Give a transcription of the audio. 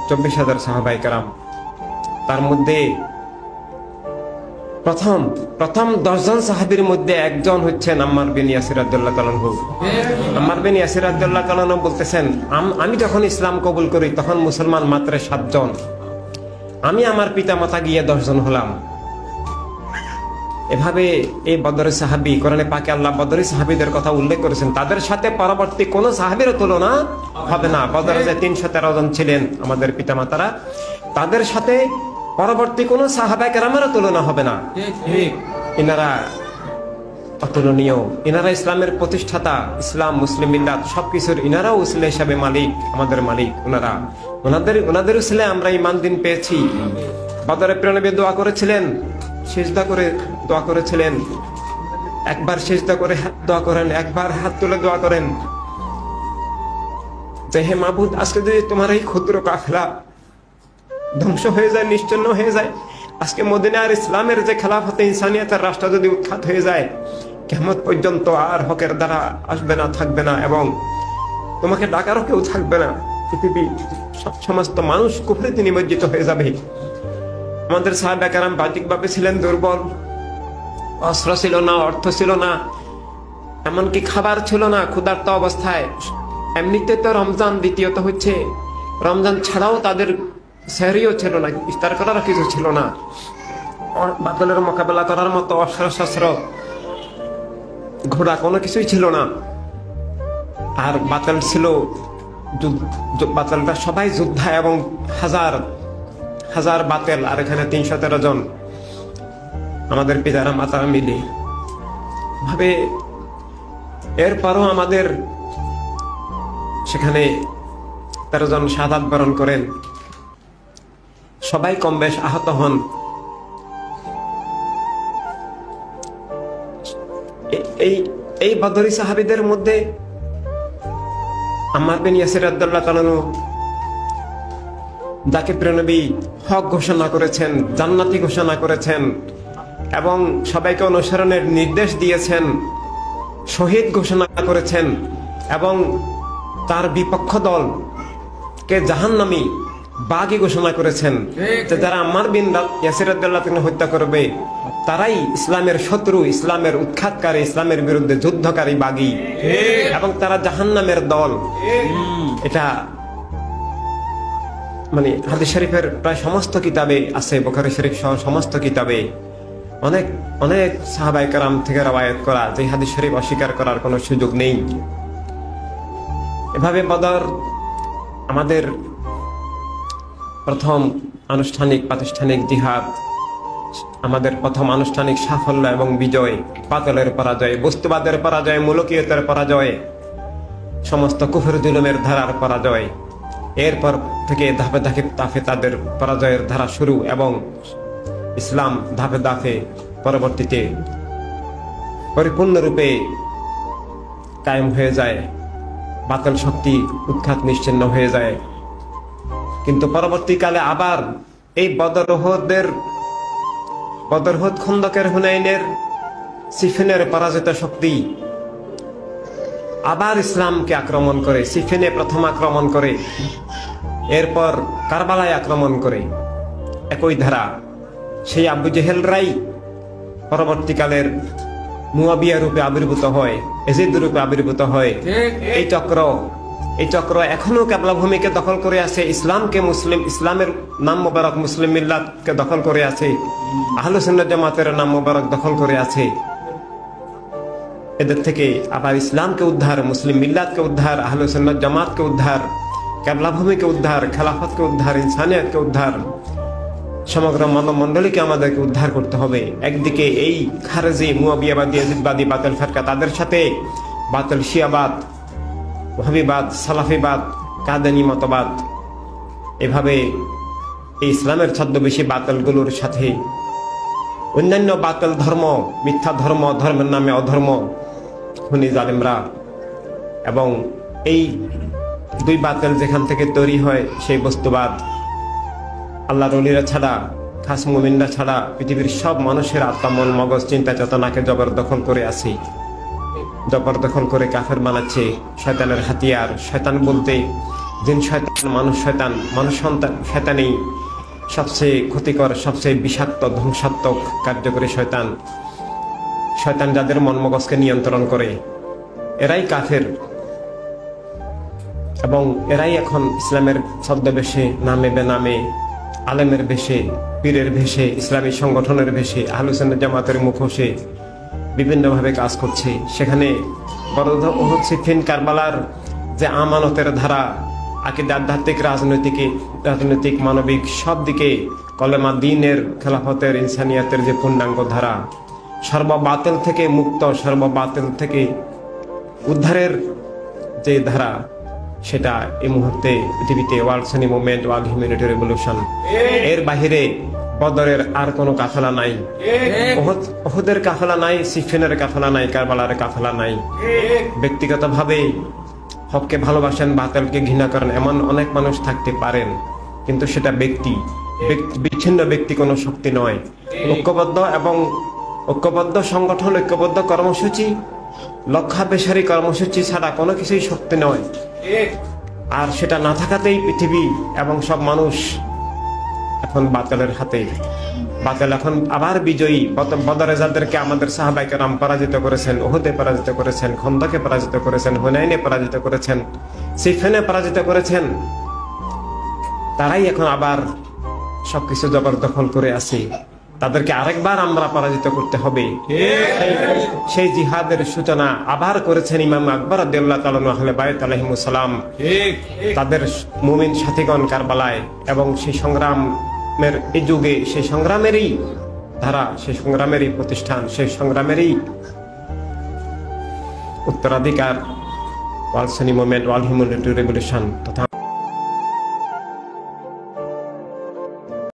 24,000 সাহাবায়ে কেরাম। তার মধ্যে প্রথম 10 জন সাহাবীর মধ্যে একজন হচ্ছেন আম্মার বিন ইয়াসির রাদিয়াল্লাহু তাআলা আনহু। আম্মার বিন ইয়াসির রাদিয়াল্লাহু তাআলা আনহু বলতেছেন, আমি যখন ইসলাম কবুল করি তখন মুসলমান মাত্র 7 জন, আমি আমার পিতামাতা গিয়ে 10 জন হলাম। এভাবে এই বদরের সাহাবী, কোরআনে পাকে আল্লাহ বদরের সাহাবীদের কথা উল্লেখ করেছেন, তাদের সাথে পরবর্তী কোন সাহাবীর তুলনা হবে না। বদরে যে 313 জন ছিলেন আমাদের পিতামাতারা, তাদের সাথে পরবর্তী কোন সাহাবায়ে কেরামেরও তুলনা হবে না। ইনারা অতুলনীয়, ইনারা ইসলামের প্রতিষ্ঠাতা, ইসলাম মুসলিম মিল্লাত সবকিছুর ইনারাও উসিলা হিসাবে মালিক, আমাদের মালিক ওনারা। ওনাদের উসিলে আমরা ঈমান দিন পেয়েছি। বদরে প্রিয় নবী দোয়া করেছিলেন, সিজদা করে দোয়া করেছিলেন। একবার সিজদা করে দোয়া করেন, একবার হাত তুলে দোয়া করেন যে হে মাবুদ, আজকে যদি তোমার এই ক্ষুদ্র কাফেলা ধ্বংস হয়ে যায়, নিশ্চিহ্ন হয়ে যায়, আজকে মদিনার ইসলামের যে খেলাফতে ইনসানিয়াতের রাষ্ট্র যদি উৎখাত হয়ে যায়, কিয়ামত পর্যন্ত আর হকের দ্বারা আসবে না, থাকবে না, এবং তোমাকে ডাকারও কেউ থাকবে না। পৃথিবী সমস্ত মানুষ কুফরিতে নিমজ্জিত হয়ে যাবে। আমাদের সাহাবায়ে কেরাম বাহ্যিকভাবে ছিলেন দুর্বল, অস্ত্র ছিল না, অর্থ ছিল না, এমনকি খাবার ছিল না, ক্ষুধার্ত অবস্থায়। এমনিতে তো রমজান, দ্বিতীয়ত হচ্ছে রমজান ছাড়াও তাদের সেহরিও ছিল না, ইফতার করার কিছু ছিল না। বাতিলের মোকাবেলা করার মতো অস্ত্র শস্ত্র, ঘোড়া কোনো কিছুই ছিল না। আর বাতিল ছিল, বাতিলটা সবাই যোদ্ধা, এবং হাজার হাজার বাতিল, আর এখানে 313 জন আমাদের পিতারা মাতারা মিলে ভাবে। এরপরও আমাদের সেখানে 13 জন শাহাদাত বরণ করেন, সবাই কম বেশ আহত হন। এই বদরি সাহাবীদের মধ্যে আম্মার বিন ইয়াসির রাদিয়াল্লাহু তাআলা আনহু, যাকে প্রিয় নবী হক ঘোষণা করেছেন, জান্নাতি ঘোষণা করেছেন, এবং সবাইকে অনুসরণের নির্দেশ দিয়েছেন, শহীদ ঘোষণা করেছেন, এবং তার বিপক্ষ দলকে জাহান্নামী বাগী ঘোষণা করেছেন, যে যারা আম্মার বিন ইয়াসির রাদিয়াল্লাহু তাআলা হত্যা করবে তারাই ইসলামের শত্রু, ইসলামের উৎখাতকারী, ইসলামের বিরুদ্ধে যুদ্ধকারী বাগী, এবং তারা জাহান্নামের দল। এটা মানে হাদিস শরীফের প্রায় সমস্ত কিতাবে আছে, বুখারী শরীফ সহ সমস্ত কিতাবে অনেক অনেক সাহাবায়ে কেরাম থেকে রওয়ায়াত করা, যে হাদিস শরীফ অস্বীকার করার কোনো সুযোগ নেই। এভাবে বদর আমাদের প্রথম আনুষ্ঠানিক প্রাতিষ্ঠানিক জিহাদ, আমাদের প্রথম আনুষ্ঠানিক সাফল্য এবং বিজয়, বাতিলের পরাজয়, বস্তুবাদের পরাজয়, মুলুকিয়তের পরাজয়, সমস্ত কুফর জুলুমের ধারার পরাজয়। এরপর থেকে ধাপে ধাপে তাদের পরাজয়ের ধারা শুরু, এবং ইসলাম ধাপে ধাপে পরবর্তীতে পরিপূর্ণরূপে কায়েম হয়ে যায়, বাতিল শক্তি উৎখাত নিশ্চিহ্ন হয়ে যায়। কিন্তু পরবর্তীকালে আবার এই বদর উহুদ, খন্দকের, হুনাইনের, সিফিনের পরাজিত শক্তি আবার ইসলামকে আক্রমণ করে। সিফিনে প্রথম আক্রমণ করে, এরপর কারবালায় আক্রমণ করে। একই ধারা, সেই আবু জেহেলরাই পরবর্তীকালের মুয়াবিয়া রূপে আবির্ভূত হয়, এজিদ রূপে আবির্ভূত হয়। এই চক্র এখনো কেবলা ভূমিকে দখল করে আছে, ইসলামের নাম মোবারক মুসলিম মিল্লাতকে দখল করে আছে, আহলে সুন্নাত জামাতের নাম মোবারক দখল করে আছে। এদের থেকে আবার ইসলামকে উদ্ধার, মুসলিম মিল্লাতকে উদ্ধার, আহলে সুন্নাত জামাতকে উদ্ধার, কেবলা ভূমিকে উদ্ধার, খেলাফতকে উদ্ধার, ইনসানিয়তকে উদ্ধার, সমগ্র মানবমণ্ডলীকে আমাদেরকে উদ্ধার করতে হবে। একদিকে এই খারেজি, মুয়াবিয়াবাদী, ইয়াজিদবাদী বাতিল ফিরকা, তাদের সাথে বাতিল শিয়াবাদ, ওয়াহাবিবাদ, সালাফিবাদ, কাদেনী মতবাদ, এভাবে এই ইসলামের ছদ্মবেশী বাতিলগুলোর সাথে অন্যান্য বাতিল ধর্ম, মিথ্যা ধর্ম, ধর্মের নামে অধর্ম, খুনি জালেমরা, এবং এই দুই বাতিল যেখান থেকে তৈরি হয় সেই বস্তুবাদ, আল্লাহর ওলিরা ছাড়া, খাস মুমিনরা ছাড়া পৃথিবীর সব মানুষের আত্মা, মন, মগজ, চিন্তা চেতনাকে জবরদখল করে আছে, জবরদখল করে কাফের বানাচ্ছে। শয়তানের হাতিয়ার, শয়তান বলতে জিন শয়তান, মানুষ সন্তান শয়তানই সবচেয়ে ক্ষতিকর, সবচেয়ে বিষাক্ত, ধ্বংসাত্মক কার্যকরী শয়তান। শয়তান যাদের মন মগজকে নিয়ন্ত্রণ করে এরাই কাফের, এবং এরাই এখন ইসলামের ছদ্মবেশে, নামে বেনামে, আলেমের বেশে, পীরের ভেষে, ইসলামী সংগঠনের ভেষে, আহলে সুন্নাত জামাতের মুখোশে বিভিন্নভাবে কাজ করছে। সেখানে উহুদ, সিফিন, কারবালার যে আমানতের ধারা, আকিদা, আধ্যাত্মিক, রাজনৈতিক, মানবিক সব দিকে কলেমা, দ্বীনের, খেলাফতের, ইনসানিয়াতের যে পূর্ণাঙ্গ ধারা, সর্ববাতিল থেকে মুক্ত, সর্ববাতিল থেকে উদ্ধারের যে ধারা, সেটা এই মুহূর্তে পৃথিবীতে world Sunny movement, world humanity revolution, এর বাহিরে বদরের আর কোনো কাফেলা নাই, উহুদের কাফেলা নাই, সিফিনের কাফেলা নাই, কারবালার কাফেলা নাই। ব্যক্তিগতভাবে হককে ভালোবাসেন, বাতিলকে ঘৃণা করেন এমন অনেক মানুষ থাকতে পারেন, কিন্তু সেটা বিচ্ছিন্ন ব্যক্তি, কোনো শক্তি নয়। ঐক্যবদ্ধ সংগঠন, ঐক্যবদ্ধ কর্মসূচি, লক্ষ্যাবেশারী কর্মসূচি ছাড়া কোনো কিছুই শক্তি নয়। আর সেটা না থাকাতেই পৃথিবী এবং সব মানুষ এখন বাতিলের হাতে। বাতিল এখন আবার বিজয়ী। বদরে যাদেরকে আমাদের সাহাবায়ে কেরাম পরাজিত করেছেন, উহুদে পরাজিত করেছেন, খন্দকে পরাজিত করেছেন, হুনাইনে পরাজিত করেছেন, সিফিনে পরাজিত করেছেন, তারাই এখন আবার সবকিছু জবরদখল করে আছে। তাদেরকে আরেকবার আমরা পরাজিত করতে হবে। সেই জিহাদের সূচনা আবার করেছেন ইমাম আকবর রাদিয়াল্লাহু তাআলা আহলে বাইত আলাইহিমুস সালাম, তাদের মুমিন সাথীগণ কারবালায়। এবং সেই সংগ্রামের এই যুগে, সেই সংগ্রামেরই ধারা, সেই সংগ্রামেরই প্রতিষ্ঠান, সেই সংগ্রামেরই উত্তরাধিকার world Sunny movement, world humanity revolution তথা